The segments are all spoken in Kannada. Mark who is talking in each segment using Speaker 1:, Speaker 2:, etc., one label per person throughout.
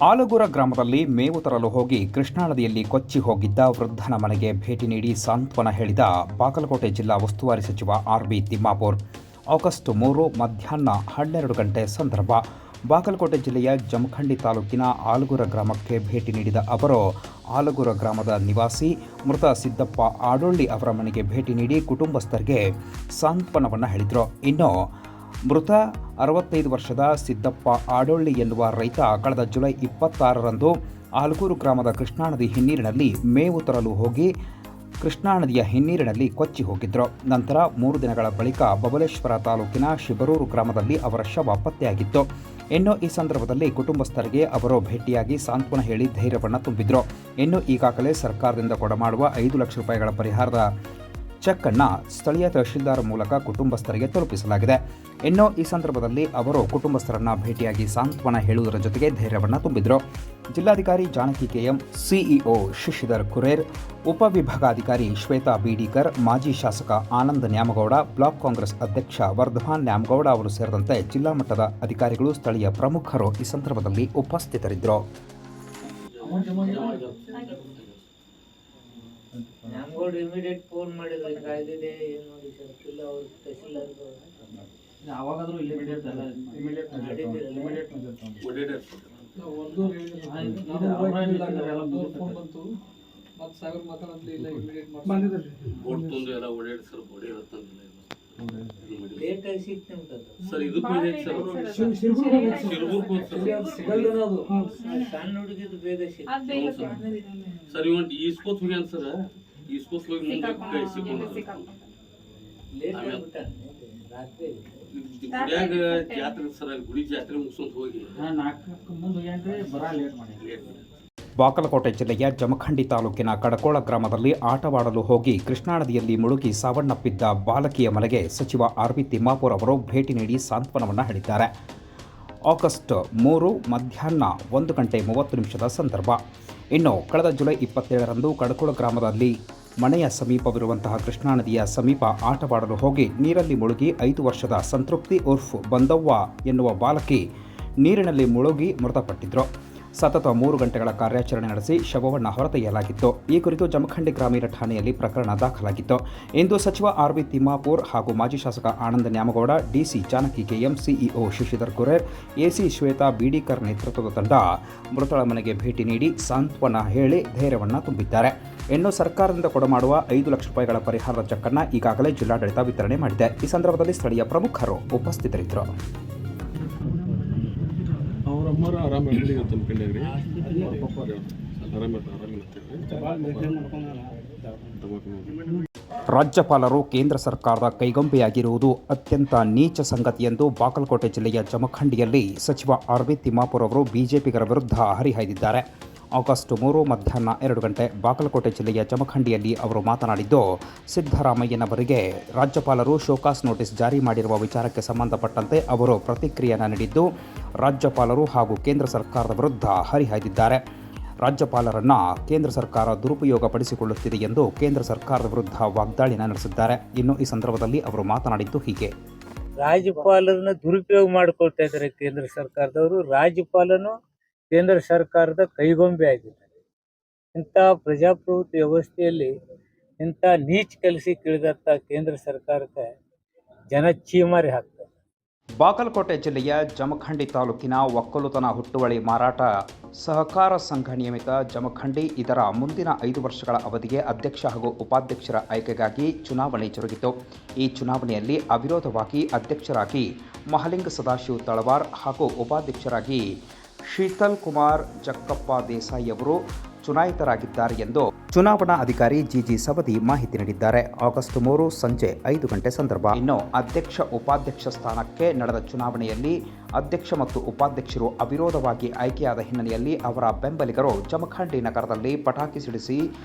Speaker 1: ಆಲಗೂರ ಗ್ರಾಮದಲ್ಲಿ ಮೇವು ತರಲು ಹೋಗಿ ಕೃಷ್ಣಾ ನದಿಯಲ್ಲಿ ಕೊಚ್ಚಿ ಹೋಗಿದ್ದ ವೃದ್ಧನ ಮನೆಗೆ ಭೇಟಿ ನೀಡಿ ಸಾಂತ್ವನ ಹೇಳಿದ ಬಾಗಲಕೋಟೆ ಜಿಲ್ಲಾ ಉಸ್ತುವಾರಿ ಸಚಿವ ಆರ್.ಬಿ. ತಿಮ್ಮಾಪುರ್. ಆಗಸ್ಟ್ 3 ಮಧ್ಯಾಹ್ನ 12 ಗಂಟೆ ಸಂದರ್ಭ ಬಾಗಲಕೋಟೆ ಜಿಲ್ಲೆಯ ಜಮಖಂಡಿ ತಾಲೂಕಿನ ಆಲಗೂರ ಗ್ರಾಮಕ್ಕೆ ಭೇಟಿ ನೀಡಿದ ಅವರು ಆಲಗೂರ ಗ್ರಾಮದ ನಿವಾಸಿ ಮೃತ ಸಿದ್ದಪ್ಪ ಆಡೊಳ್ಳಿ ಅವರ ಮನೆಗೆ ಭೇಟಿ ನೀಡಿ ಕುಟುಂಬಸ್ಥರಿಗೆ ಸಾಂತ್ವನವನ್ನು ಹೇಳಿದರು. ಇನ್ನು ಮೃತ 65 ವರ್ಷದ ಸಿದ್ದಪ್ಪ ಆಡೊಳ್ಳಿ ಎನ್ನುವ ರೈತ ಕಳೆದ ಜುಲೈ 26ರಂದು ಆಲಗೂರು ಗ್ರಾಮದ ಕೃಷ್ಣಾ ನದಿ ಹಿನ್ನೀರಿನಲ್ಲಿ ಮೇವು ತರಲು ಹೋಗಿ ಕೃಷ್ಣಾ ನದಿಯ ಹಿನ್ನೀರಿನಲ್ಲಿ ಕೊಚ್ಚಿ ಹೋಗಿದ್ದರು. ನಂತರ 3 ದಿನಗಳ ಬಳಿಕ ಬಬಲೇಶ್ವರ ತಾಲೂಕಿನ ಶಿಬರೂರು ಗ್ರಾಮದಲ್ಲಿ ಅವರ ಶವ ಪತ್ತೆಯಾಗಿತ್ತು. ಇನ್ನು ಈ ಸಂದರ್ಭದಲ್ಲಿ ಕುಟುಂಬಸ್ಥರಿಗೆ ಅವರು ಭೇಟಿಯಾಗಿ ಸಾಂತ್ವನ ಹೇಳಿ ಧೈರ್ಯವನ್ನು ತುಂಬಿದ್ರು. ಇನ್ನು ಈಗಾಗಲೇ ಸರ್ಕಾರದಿಂದ ಕೊಡಮಾಡುವ 5 ಲಕ್ಷ ರೂಪಾಯಿಗಳ ಪರಿಹಾರದ ಚೆಕ್ ಅನ್ನು ಸ್ಥಳೀಯ ತಹಶೀಲ್ದಾರ್ ಮೂಲಕ ಕುಟುಂಬಸ್ಥರಿಗೆ ತಲುಪಿಸಲಾಗಿದೆ. ಇನ್ನು ಈ ಸಂದರ್ಭದಲ್ಲಿ ಅವರು ಕುಟುಂಬಸ್ಥರನ್ನ ಭೇಟಿಯಾಗಿ ಸಾಂತ್ವನ ಹೇಳುವುದರ ಜೊತೆಗೆ ಧೈರ್ಯವನ್ನು ತುಂಬಿದರು. ಜಿಲ್ಲಾಧಿಕಾರಿ ಜಾನಕಿ ಕೆಎಂ, ಸಿಇಒ ಶಶಿಧರ್ ಕುರೇರ್, ಉಪವಿಭಾಗಾಧಿಕಾರಿ ಶ್ವೇತಾ ಬೀಡಿಕರ್, ಮಾಜಿ ಶಾಸಕ ಆನಂದ್ ನ್ಯಾಮಗೌಡ, ಬ್ಲಾಕ್ ಕಾಂಗ್ರೆಸ್ ಅಧ್ಯಕ್ಷ ವರ್ಧಮಾನ್ ನ್ಯಾಮಗೌಡ ಅವರು ಸೇರಿದಂತೆ ಜಿಲ್ಲಾ ಮಟ್ಟದ ಅಧಿಕಾರಿಗಳು, ಸ್ಥಳೀಯ ಪ್ರಮುಖರು ಈ ಸಂದರ್ಭದಲ್ಲಿ ಉಪಸ್ಥಿತರಿದ್ದರು.
Speaker 2: ನಮ್ಗೋಡ್ ಇಮಿಡಿಯೇಟ್ ಫೋನ್ ಮಾಡಿದ್ರೆ ಕಾಯ್ದಿದೆ ಏನು ನೋಡಿ ಸರ್ಕಿಲ್ಲ ಅವ್ರು ತಹಸೀಲ್ದಾರ್
Speaker 3: ಅವಾಗಾದ್ರೂ ಇಮಿಡಿಯೇಟ್ ಫೋನ್ ಬಂತು ಮತ್ತೆ ಸಾಗರ್ ಮಾತಾಡಂದ್ರೆ ಇಲ್ಲ ಇಮಿಡಿಯೇಟ್ ಬಂದಿದ್ದಾರೆ ಬೋರ್ಡ್ ತಂದು ಎಲ್ಲ ಓಡಾಡಿ ಸರ್ ಬೋಡಿ ಇರುತ್ತಂಗಿಲ್ಲ
Speaker 2: ಲೇಟ್ ಆಗಿ ಸಿಕ್ತಂತ
Speaker 4: ಸರ್ ಇದು
Speaker 2: ಸಣ್ಣ ಹುಡುಗಿದ್ದು ಬೇಗ
Speaker 4: ಸರ್ ಇವ್ ಈಸ್ಕೋತ್ ಹೋಗ್ಯಾನ ಸರ್ ಈಸ್ಕೋತ್ ಹೋಗಿ ಮುಂದೆ ಸಿಕ್ಕೊಂಡು
Speaker 2: ಲೇಟ್ ಆಗ್ಬಿಟ್ಟ ರಾತ್ರಿ
Speaker 4: ಗುಡಿಯಾಗ ಜಾತ್ರೆ ಸರ್ ಗುಡಿ ಜಾತ್ರೆ ಮುಗಿಸ್ಕೊಂತ ಹೋಗಿ
Speaker 3: 4ಕ್ಕೆ ಮುಂದೆ ಹೋಗ್ಯಾನ್ರಿ ಬರ ಲೇಟ್ ಮಾಡಿ.
Speaker 1: ಬಾಗಲಕೋಟೆ ಜಿಲ್ಲೆಯ ಜಮಖಂಡಿ ತಾಲೂಕಿನ ಕಡಕೋಳ ಗ್ರಾಮದಲ್ಲಿ ಆಟವಾಡಲು ಹೋಗಿ ಕೃಷ್ಣಾ ನದಿಯಲ್ಲಿ ಮುಳುಗಿ ಸಾವನ್ನಪ್ಪಿದ್ದ ಬಾಲಕಿಯ ಮನೆಗೆ ಸಚಿವ ಆರ್.ಬಿ. ತಿಮ್ಮಾಪುರ್ ಅವರು ಭೇಟಿ ನೀಡಿ ಸಾಂತ್ವನವನ್ನು ಹೇಳಿದ್ದಾರೆ. ಆಗಸ್ಟ್ 3 ಮಧ್ಯಾಹ್ನ 1 ಗಂಟೆ 30 ನಿಮಿಷದ ಸಂದರ್ಭ. ಇನ್ನು ಕಳೆದ ಜುಲೈ 27ರಂದು ಕಡಕೋಳ ಗ್ರಾಮದಲ್ಲಿ ಮನೆಯ ಸಮೀಪವಿರುವಂತಹ ಕೃಷ್ಣಾ ನದಿಯ ಸಮೀಪ ಆಟವಾಡಲು ಹೋಗಿ ನೀರಲ್ಲಿ ಮುಳುಗಿ 5 ವರ್ಷದ ಸಂತೃಪ್ತಿ ಉರ್ಫ್ ಬಂದವ್ವ ಎನ್ನುವ ಬಾಲಕಿ ನೀರಿನಲ್ಲಿ ಮುಳುಗಿ ಮೃತಪಟ್ಟಿದ್ರು. ಸತತ 3 ಗಂಟೆಗಳ ಕಾರ್ಯಾಚರಣೆ ನಡೆಸಿ ಶವವನ್ನು ಹೊರತೆಗೆಯಲಾಗಿತ್ತು. ಈ ಕುರಿತು ಜಮಖಂಡಿ ಗ್ರಾಮೀಣ ಠಾಣೆಯಲ್ಲಿ ಪ್ರಕರಣ ದಾಖಲಾಗಿತ್ತು. ಇಂದು ಸಚಿವ ಆರ್.ಬಿ. ತಿಮ್ಮಾಪುರ್ ಹಾಗೂ ಮಾಜಿ ಶಾಸಕ Anand Nyamagouda, DC Janaki KM, CEO Shashidhar Kurer, AC Shweta Beedikar ನೇತೃತ್ವದ ತಂಡ ಮೃತಳ ಮನೆಗೆ ಭೇಟಿ ನೀಡಿ ಸಾಂತ್ವನ ಹೇಳಿ ಧೈರ್ಯವನ್ನು ತುಂಬಿದ್ದಾರೆ. ಇನ್ನು ಸರ್ಕಾರದಿಂದ ಕೊಡಮಾಡುವ 5 ಲಕ್ಷ ರೂಪಾಯಿಗಳ ಪರಿಹಾರದ ಚೆಕ್ ಅನ್ನು ಈಗಾಗಲೇ ಜಿಲ್ಲಾಡಳಿತ ವಿತರಣೆ ಮಾಡಿದೆ. ಈ ಸಂದರ್ಭದಲ್ಲಿ ಸ್ಥಳೀಯ ಪ್ರಮುಖರು ಉಪಸ್ಥಿತರಿದ್ದರು. ರಾಜ್ಯಪಾಲರು ಕೇಂದ್ರ ಸರ್ಕಾರದ ಕೈಗೊಂಬೆಯಾಗಿರುವುದು ಅತ್ಯಂತ ನೀಚ ಸಂಗತಿ ಎಂದು ಬಾಗಲಕೋಟೆ ಜಿಲ್ಲೆಯ ಜಮಖಂಡಿಯಲ್ಲಿ ಸಚಿವ ಆರ್.ಬಿ. ತಿಮ್ಮಾಪುರ್ ಅವರು ಬಿಜೆಪಿಗರ ವಿರುದ್ಧ ಹರಿಹಾಯ್ದಿದ್ದಾರೆ. ಆಗಸ್ಟ್ 3 ಮಧ್ಯಾಹ್ನ 2 ಗಂಟೆ ಬಾಗಲಕೋಟೆ ಜಿಲ್ಲೆಯ ಜಮಖಂಡಿಯಲ್ಲಿ ಅವರು ಮಾತನಾಡಿದ್ದು, ಸಿದ್ದರಾಮಯ್ಯನವರಿಗೆ ರಾಜ್ಯಪಾಲರು ಶೋಕಾಸ್ ನೋಟಿಸ್ ಜಾರಿ ಮಾಡಿರುವ ವಿಚಾರಕ್ಕೆ ಸಂಬಂಧಪಟ್ಟಂತೆ ಅವರು ಪ್ರತಿಕ್ರಿಯೆಯನ್ನು ನೀಡಿದ್ದು, ರಾಜ್ಯಪಾಲರು ಹಾಗೂ ಕೇಂದ್ರ ಸರ್ಕಾರದ ವಿರುದ್ಧ ಹರಿಹಾಯ್ದಿದ್ದಾರೆ. ರಾಜ್ಯಪಾಲರನ್ನು ಕೇಂದ್ರ ಸರ್ಕಾರ ದುರುಪಯೋಗಪಡಿಸಿಕೊಳ್ಳುತ್ತಿದೆ ಎಂದು ಕೇಂದ್ರ ಸರ್ಕಾರದ ವಿರುದ್ಧ ವಾಗ್ದಾಳಿನ ನಡೆಸಿದ್ದಾರೆ. ಇನ್ನು ಈ ಸಂದರ್ಭದಲ್ಲಿ ಅವರು ಮಾತನಾಡಿದ್ದು ಹೀಗೆ:
Speaker 2: ರಾಜ್ಯಪಾಲರನ್ನ ದುರುಪಯೋಗ ಮಾಡಿಕೊಳ್ತಾ ಇದ್ದಾರೆ ಕೇಂದ್ರ ಸರ್ಕಾರದವರು. ರಾಜ್ಯಪಾಲನು ಕೇಂದ್ರ ಸರ್ಕಾರದ ಕೈಗೊಂಬೆ ಆಗಿದ್ದಾರೆ. ಇಂಥ ಪ್ರಜಾಪ್ರಭುತ್ವ ವ್ಯವಸ್ಥೆಯಲ್ಲಿ ಇಂಥ ನೀಚ್ ಕೆಲಸಕ್ಕೆ ಇಳಿದಂಥ ಕೇಂದ್ರ ಸರ್ಕಾರಕ್ಕೆ ಜನ ಚೀಮಾರಿ ಹಾಕ್ತಾರೆ.
Speaker 1: ಬಾಗಲಕೋಟೆ ಜಿಲ್ಲೆಯ ಜಮಖಂಡಿ ತಾಲೂಕಿನ ಒಕ್ಕಲುತನ ಹುಟ್ಟುವಳಿ ಮಾರಾಟ ಸಹಕಾರ ಸಂಘ ನಿಯಮಿತ ಜಮಖಂಡಿ ಇದರ ಮುಂದಿನ 5 ವರ್ಷಗಳ ಅವಧಿಗೆ ಅಧ್ಯಕ್ಷ ಹಾಗೂ ಉಪಾಧ್ಯಕ್ಷರ ಆಯ್ಕೆಗಾಗಿ ಚುನಾವಣೆ ಜರುಗಿತು. ಈ ಚುನಾವಣೆಯಲ್ಲಿ ಅವಿರೋಧವಾಗಿ ಅಧ್ಯಕ್ಷರಾಗಿ ಮಹಲಿಂಗ ಸದಾಶಿವ ತಳವಾರ್ ಹಾಗೂ ಉಪಾಧ್ಯಕ್ಷರಾಗಿ ಶೀತಲ್ ಕುಮಾರ್ ಜಕ್ಕಪ್ಪ ದೇಸಾಯಿ ಅವರು ಚುನಾಯಿತರಾಗಿದ್ದಾರೆ ಎಂದು ಚುನಾವಣಾ ಅಧಿಕಾರಿ ಜಿಜಿ ಸವದಿ ಮಾಹಿತಿ ನೀಡಿದ್ದಾರೆ. ಆಗಸ್ಟ್ 3 ಸಂಜೆ 5 ಗಂಟೆ ಸಂದರ್ಭ. ಇನ್ನು ಅಧ್ಯಕ್ಷ ಉಪಾಧ್ಯಕ್ಷ ಸ್ಥಾನಕ್ಕೆ ನಡೆದ ಚುನಾವಣೆಯಲ್ಲಿ ಅಧ್ಯಕ್ಷ ಮತ್ತು ಉಪಾಧ್ಯಕ್ಷರು ಅವಿರೋಧವಾಗಿ ಆಯ್ಕೆಯಾದ ಹಿನ್ನೆಲೆಯಲ್ಲಿ ಅವರ ಬೆಂಬಲಿಗರು ಜಮಖಂಡಿ ನಗರದಲ್ಲಿ ಪಟಾಕಿ ಸಿಡಿಸಿ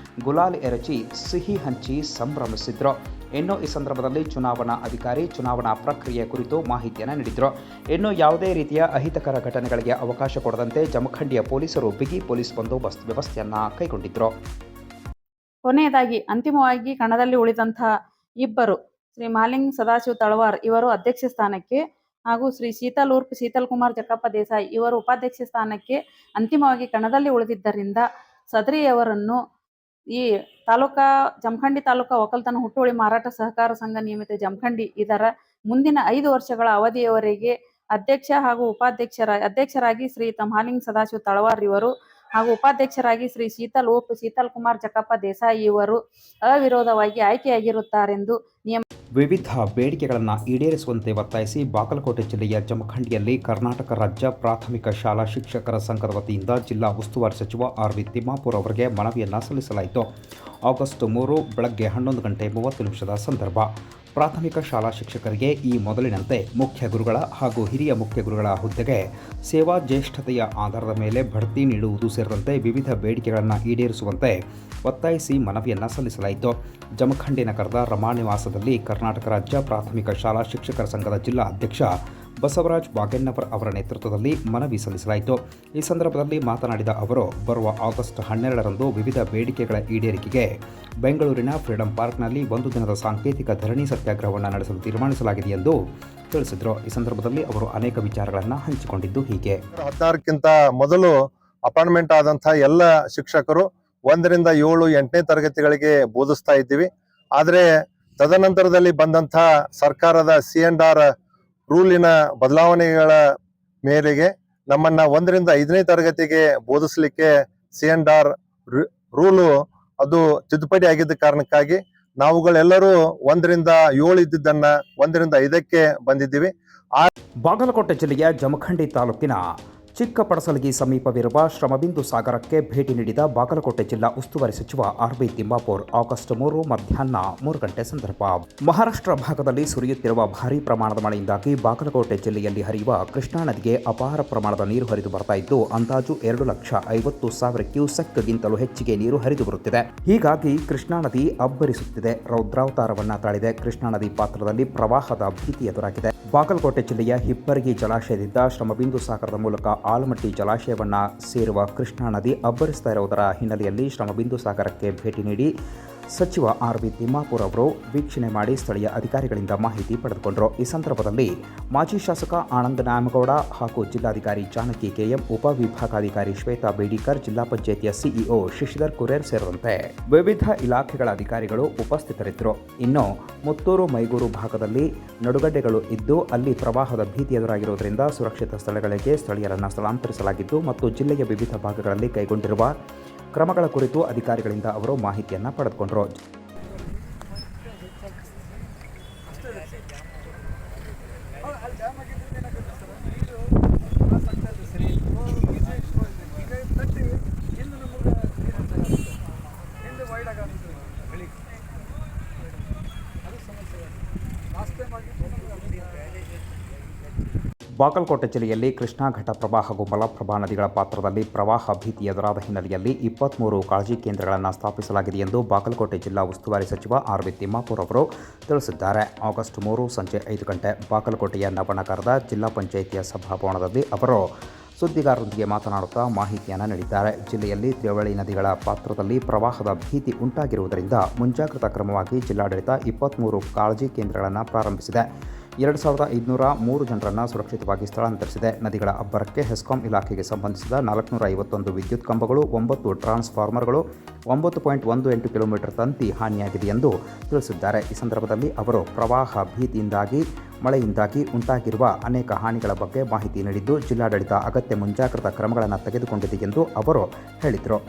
Speaker 1: ಗುಲಾಲ್ ಎರಚಿ ಸಿಹಿ ಹಂಚಿ ಸಂಭ್ರಮಿಸಿದ್ರು. ಇನ್ನು ಈ ಸಂದರ್ಭದಲ್ಲಿ ಚುನಾವಣಾ ಅಧಿಕಾರಿ ಚುನಾವಣಾ ಪ್ರಕ್ರಿಯೆ ಕುರಿತು ಮಾಹಿತಿಯನ್ನು ನೀಡಿದರು. ಇನ್ನು ಯಾವುದೇ ರೀತಿಯ ಅಹಿತಕರ ಘಟನೆಗಳಿಗೆ ಅವಕಾಶ ಕೊಡದಂತೆ ಜಮಖಂಡಿಯ ಪೊಲೀಸರು ಬಿಗಿ ಪೊಲೀಸ್ ಬಂದೋಬಸ್ತ್ ವ್ಯವಸ್ಥೆಯನ್ನು ಕೈಗೊಂಡಿದ್ದರು.
Speaker 5: ಕೊನೆಯದಾಗಿ ಅಂತಿಮವಾಗಿ ಕಣದಲ್ಲಿ ಉಳಿದಂತಹ ಇಬ್ಬರು ಶ್ರೀ ಮಹಲಿಂಗ ಸದಾಶಿವ ತಳವಾರ್ ಇವರು ಅಧ್ಯಕ್ಷ ಸ್ಥಾನಕ್ಕೆ ಹಾಗೂ ಶ್ರೀ ಶೀತಲ್ ಉರ್ಫ್ ಶೀತಲ್ ಕುಮಾರ್ ಜಕ್ಕಪ್ಪ ದೇಸಾಯಿ ಇವರು ಉಪಾಧ್ಯಕ್ಷ ಸ್ಥಾನಕ್ಕೆ ಅಂತಿಮವಾಗಿ ಕಣದಲ್ಲಿ ಉಳಿದಿದ್ದರಿಂದ ಸದರಿಯವರನ್ನು ಈ ಜಮಖಂಡಿ ತಾಲೂಕಾ ಒಕ್ಕಲ್ತನ ಹುಟ್ಟುವಳಿ ಮಾರಾಟ ಸಹಕಾರ ಸಂಘ ನಿಯಮಿತ ಜಮಖಂಡಿ ಇದರ ಮುಂದಿನ 5 ವರ್ಷಗಳ ಅವಧಿಯವರೆಗೆ ಅಧ್ಯಕ್ಷ ಹಾಗೂ ಅಧ್ಯಕ್ಷರಾಗಿ ಶ್ರೀ ತಮ್ಹಾಲಿಂಗ್ ಸದಾಶಿವ ತಳವಾರ್ ಇವರು ಹಾಗೂ ಉಪಾಧ್ಯಕ್ಷರಾಗಿ ಶ್ರೀ ಶೀತಲ್ ಉರ್ಫ್ ಶೀತಲ್ ಕುಮಾರ್ ಜಕ್ಕಪ್ಪ ದೇಸಾಯಿ ಇವರು ಅವಿರೋಧವಾಗಿ ಆಯ್ಕೆಯಾಗಿರುತ್ತಾರೆಂದು
Speaker 1: ವಿವಿಧ ಬೇಡಿಕೆಗಳನ್ನು ಈಡೇರಿಸುವಂತೆ ಒತ್ತಾಯಿಸಿ ಬಾಗಲಕೋಟೆ ಜಿಲ್ಲೆಯ ಜಮಖಂಡಿಯಲ್ಲಿ ಕರ್ನಾಟಕ ರಾಜ್ಯ ಪ್ರಾಥಮಿಕ ಶಾಲಾ ಶಿಕ್ಷಕರ ಸಂಘದ ವತಿಯಿಂದ ಜಿಲ್ಲಾ ಉಸ್ತುವಾರಿ ಸಚಿವ ಆರ್.ವಿ. ತಿಮ್ಮಾಪುರ್ ಅವರಿಗೆ ಮನವಿಯನ್ನು ಸಲ್ಲಿಸಲಾಯಿತು. ಆಗಸ್ಟ್ 3 ಬೆಳಗ್ಗೆ 11:30 ಸಂದರ್ಭ. ಪ್ರಾಥಮಿಕ ಶಾಲಾ ಶಿಕ್ಷಕರಿಗೆ ಈ ಮೊದಲಿನಂತೆ ಮುಖ್ಯ ಗುರುಗಳ ಹಾಗೂ ಹಿರಿಯ ಮುಖ್ಯ ಗುರುಗಳ ಹುದ್ದೆಗೆ ಸೇವಾ ಜ್ಯೇಷ್ಠತೆಯ ಆಧಾರದ ಮೇಲೆ ಬಡ್ತಿ ನೀಡುವುದು ಸೇರಿದಂತೆ ವಿವಿಧ ಬೇಡಿಕೆಗಳನ್ನು ಈಡೇರಿಸುವಂತೆ ಒತ್ತಾಯಿಸಿ ಮನವಿಯನ್ನು ಸಲ್ಲಿಸಲಾಯಿತು. ಜಮಖಂಡಿ ನಗರದ ರಮಾ ನಿವಾಸದಲ್ಲಿ ಕರ್ನಾಟಕ ರಾಜ್ಯ ಪ್ರಾಥಮಿಕ ಶಾಲಾ ಶಿಕ್ಷಕರ ಸಂಘದ ಜಿಲ್ಲಾ ಅಧ್ಯಕ್ಷ ಬಸವರಾಜ್ ಬಾಗೆನ್ನವರ್ ಅವರ ನೇತೃತ್ವದಲ್ಲಿ ಮನವಿ ಸಲ್ಲಿಸಲಾಯಿತು. ಈ ಸಂದರ್ಭದಲ್ಲಿ ಮಾತನಾಡಿದ ಅವರು, ಬರುವ ಆಗಸ್ಟ್ 12ರಂದು ವಿವಿಧ ಬೇಡಿಕೆಗಳ ಈಡೇರಿಕೆಗೆ ಬೆಂಗಳೂರಿನ ಫ್ರೀಡಂ ಪಾರ್ಕ್ನಲ್ಲಿ 1 ದಿನದ ಸಾಂಕೇತಿಕ ಧರಣಿ ಸತ್ಯಾಗ್ರಹವನ್ನು ನಡೆಸಲು ತೀರ್ಮಾನಿಸಲಾಗಿದೆ ಎಂದು ತಿಳಿಸಿದರು. ಈ ಸಂದರ್ಭದಲ್ಲಿ ಅವರು ಅನೇಕ ವಿಚಾರಗಳನ್ನು ಹಂಚಿಕೊಂಡಿದ್ದು ಹೀಗೆ.
Speaker 6: 16ಕ್ಕಿಂತ ಮೊದಲು ಅಪಾಯಿಂಟ್ಮೆಂಟ್ ಆದಂತಹ ಎಲ್ಲ ಶಿಕ್ಷಕರು 1 ರಿಂದ 7, 8ನೇ ತರಗತಿಗಳಿಗೆ ಬೋಧಿಸ್ತಾ ಇದ್ದೀವಿ. ಆದರೆ ತದನಂತರದಲ್ಲಿ ಬಂದಂತಹ ಸರ್ಕಾರದ C&R ರೂಲಿನ ಬದಲಾವಣೆಗಳ ಮೇರೆಗೆ ನಮ್ಮನ್ನ 1 ರಿಂದ 5ನೇ ತರಗತಿಗೆ ಬೋಧಿಸಲಿಕ್ಕೆ C&R ರೂಲು ಅದು ತಿದ್ದುಪಡಿ ಆಗಿದ್ದ ಕಾರಣಕ್ಕಾಗಿ ನಾವುಗಳೆಲ್ಲರೂ 1 ರಿಂದ 7 ಇದ್ದಿದ್ದನ್ನ 1 ರಿಂದ 5ಕ್ಕೆ ಬಂದಿದ್ದೀವಿ.
Speaker 1: ಬಾಗಲಕೋಟೆ ಜಿಲ್ಲೆಯ ಜಮಖಂಡಿ ತಾಲೂಕಿನ ಚಿಕ್ಕಪಡಸಲಗಿ ಸಮೀಪವಿರುವ ಶ್ರಮಬಿಂದು ಸಾಗರಕ್ಕೆ ಭೇಟಿ ನೀಡಿದ ಬಾಗಲಕೋಟೆ ಜಿಲ್ಲಾ ಉಸ್ತುವಾರಿ ಸಚಿವ ಆರ್.ವಿ. ತಿಮ್ಮಾಪುರ್ ಆಗಸ್ಟ್ 3 ಮಧ್ಯಾಹ್ನ 3 ಗಂಟೆ ಸಂದರ್ಭ. ಮಹಾರಾಷ್ಟ್ರ ಭಾಗದಲ್ಲಿ ಸುರಿಯುತ್ತಿರುವ ಭಾರೀ ಪ್ರಮಾಣದ ಮಳೆಯಿಂದಾಗಿ ಬಾಗಲಕೋಟೆ ಜಿಲ್ಲೆಯಲ್ಲಿ ಹರಿಯುವ ಕೃಷ್ಣಾ ನದಿಗೆ ಅಪಾರ ಪ್ರಮಾಣದ ನೀರು ಹರಿದು ಬರ್ತಾ ಇದ್ದು ಅಂದಾಜು 2,50,000 ಕ್ಯೂಸೆಕ್ಗಿಂತಲೂ ಹೆಚ್ಚಿಗೆ ನೀರು ಹರಿದು ಬರುತ್ತಿದೆ. ಹೀಗಾಗಿ ಕೃಷ್ಣಾ ನದಿ ಅಬ್ಬರಿಸುತ್ತಿದೆ. ರೌದ್ರಾವತಾರವನ್ನ ತಾಳಿದೆ. ಕೃಷ್ಣಾ ನದಿ ಪಾತ್ರದಲ್ಲಿ ಪ್ರವಾಹದ ಭೀತಿ ಎದುರಾಗಿದೆ. ಬಾಗಲಕೋಟೆ ಜಿಲ್ಲೆಯ ಹಿಪ್ಪರಗಿ ಜಲಾಶಯದಿಂದ ಶ್ರಮಬಿಂದು ಸಾಗರದ ಮೂಲಕ ಆಲಮಟ್ಟಿ ಜಲಾಶಯವನ್ನ ಸೇರುವ ಕೃಷ್ಣಾ ನದಿ ಅಬ್ಬರಿಸ್ತಾ ಇರುವುದರ ಹಿನ್ನೆಲೆಯಲ್ಲಿ ಶ್ರಮಬಿಂದು ಸಾಗರಕ್ಕೆ ಭೇಟಿ ನೀಡಿ ಸಚಿವ ಆರ್.ವಿ. ತಿಮ್ಮಾಪುರ್ ಅವರು ವೀಕ್ಷಣೆ ಮಾಡಿ ಸ್ಥಳೀಯ ಅಧಿಕಾರಿಗಳಿಂದ ಮಾಹಿತಿ ಪಡೆದುಕೊಂಡರು. ಈ ಸಂದರ್ಭದಲ್ಲಿ ಮಾಜಿ ಶಾಸಕ ಆನಂದ ನ್ಯಾಮಗೌಡ ಹಾಗೂ ಜಿಲ್ಲಾಧಿಕಾರಿ ಜಾನಕಿ ಕೆಎಂ, ಉಪವಿಭಾಗಾಧಿಕಾರಿ ಶ್ವೇತಾ ಬೇಡಿಕರ್, ಜಿಲ್ಲಾ ಪಂಚಾಯಿತಿಯ ಸಿಇಒ ಶಶಿಧರ್ ಕುರೇರ್ ಸೇರಿದಂತೆ ವಿವಿಧ ಇಲಾಖೆಗಳ ಅಧಿಕಾರಿಗಳು ಉಪಸ್ಥಿತರಿದ್ದರು. ಇನ್ನು ಮುತ್ತೂರು ಮೈಗೂರು ಭಾಗದಲ್ಲಿ ನಡುಗಡ್ಡೆಗಳು ಇದ್ದು ಅಲ್ಲಿ ಪ್ರವಾಹದ ಭೀತಿ ಎದುರಾಗಿರುವುದರಿಂದ ಸುರಕ್ಷಿತ ಸ್ಥಳಗಳಿಗೆ ಸ್ಥಳೀಯರನ್ನು ಸ್ಥಳಾಂತರಿಸಲಾಗಿದ್ದು ಮತ್ತು ಜಿಲ್ಲೆಯ ವಿವಿಧ ಭಾಗಗಳಲ್ಲಿ ಕೈಗೊಂಡಿರುವ ಕ್ರಮಗಳ ಕುರಿತು ಅಧಿಕಾರಿಗಳಿಂದ ಅವರು ಮಾಹಿತಿಯನ್ನು ಪಡೆದುಕೊಂಡರು. ಬಾಗಲಕೋಟೆ ಜಿಲ್ಲೆಯಲ್ಲಿ ಕೃಷ್ಣಾ ಘಟ್ಟ ಪ್ರವಾಹ ಹಾಗೂ ಮಲಪ್ರಭಾ ನದಿಗಳ ಪಾತ್ರದಲ್ಲಿ ಪ್ರವಾಹ ಭೀತಿ ಎದುರಾದ ಹಿನ್ನೆಲೆಯಲ್ಲಿ 23 ಕಾಳಜಿ ಕೇಂದ್ರಗಳನ್ನು ಸ್ಥಾಪಿಸಲಾಗಿದೆ ಎಂದು ಬಾಗಲಕೋಟೆ ಜಿಲ್ಲಾ ಉಸ್ತುವಾರಿ ಸಚಿವ ಆರ್.ವಿ. ತಿಮ್ಮಾಪುರ್ ಅವರು ತಿಳಿಸಿದ್ದಾರೆ. ಆಗಸ್ಟ್ 3 ಸಂಜೆ 5 ಗಂಟೆ ಬಾಗಲಕೋಟೆಯ ನವನಗರದ ಜಿಲ್ಲಾ ಪಂಚಾಯಿತಿಯ ಸಭಾಭವನದಲ್ಲಿ ಅವರು ಸುದ್ದಿಗಾರರೊಂದಿಗೆ ಮಾತನಾಡುತ್ತಾ ಮಾಹಿತಿಯನ್ನು ನೀಡಿದ್ದಾರೆ. ಜಿಲ್ಲೆಯಲ್ಲಿ ತ್ರಿವಳಿ ನದಿಗಳ ಪಾತ್ರದಲ್ಲಿ ಪ್ರವಾಹದ ಭೀತಿ ಉಂಟಾಗಿರುವುದರಿಂದ ಮುಂಜಾಗ್ರತಾ ಕ್ರಮವಾಗಿ ಜಿಲ್ಲಾಡಳಿತ 23 ಕಾಳಜಿ ಕೇಂದ್ರಗಳನ್ನು ಪ್ರಾರಂಭಿಸಿದೆ. 2,503 ಜನರನ್ನು ಸುರಕ್ಷಿತವಾಗಿ ಸ್ಥಳಾಂತರಿಸಿದೆ. ನದಿಗಳ ಅಬ್ಬರಕ್ಕೆ ಹೆಸ್ಕಾಂ ಇಲಾಖೆಗೆ ಸಂಬಂಧಿಸಿದ 451 ವಿದ್ಯುತ್ ಕಂಬಗಳು, 9 ಟ್ರಾನ್ಸ್ಫಾರ್ಮರ್ಗಳು, 9.18 ಕಿಲೋಮೀಟರ್ ತಂತಿ ಹಾನಿಯಾಗಿದೆ ಎಂದು ತಿಳಿಸಿದ್ದಾರೆ. ಈ ಸಂದರ್ಭದಲ್ಲಿ ಅವರು ಪ್ರವಾಹ ಭೀತಿಯಿಂದಾಗಿ ಮಳೆಯಿಂದಾಗಿ ಉಂಟಾಗಿರುವ ಅನೇಕ ಹಾನಿಗಳ ಬಗ್ಗೆ ಮಾಹಿತಿ ನೀಡಿದ್ದು ಜಿಲ್ಲಾಡಳಿತ ಅಗತ್ಯ ಮುಂಜಾಗ್ರತಾ ಕ್ರಮಗಳನ್ನು ತೆಗೆದುಕೊಂಡಿದೆ ಎಂದು ಅವರು ಹೇಳಿದರು.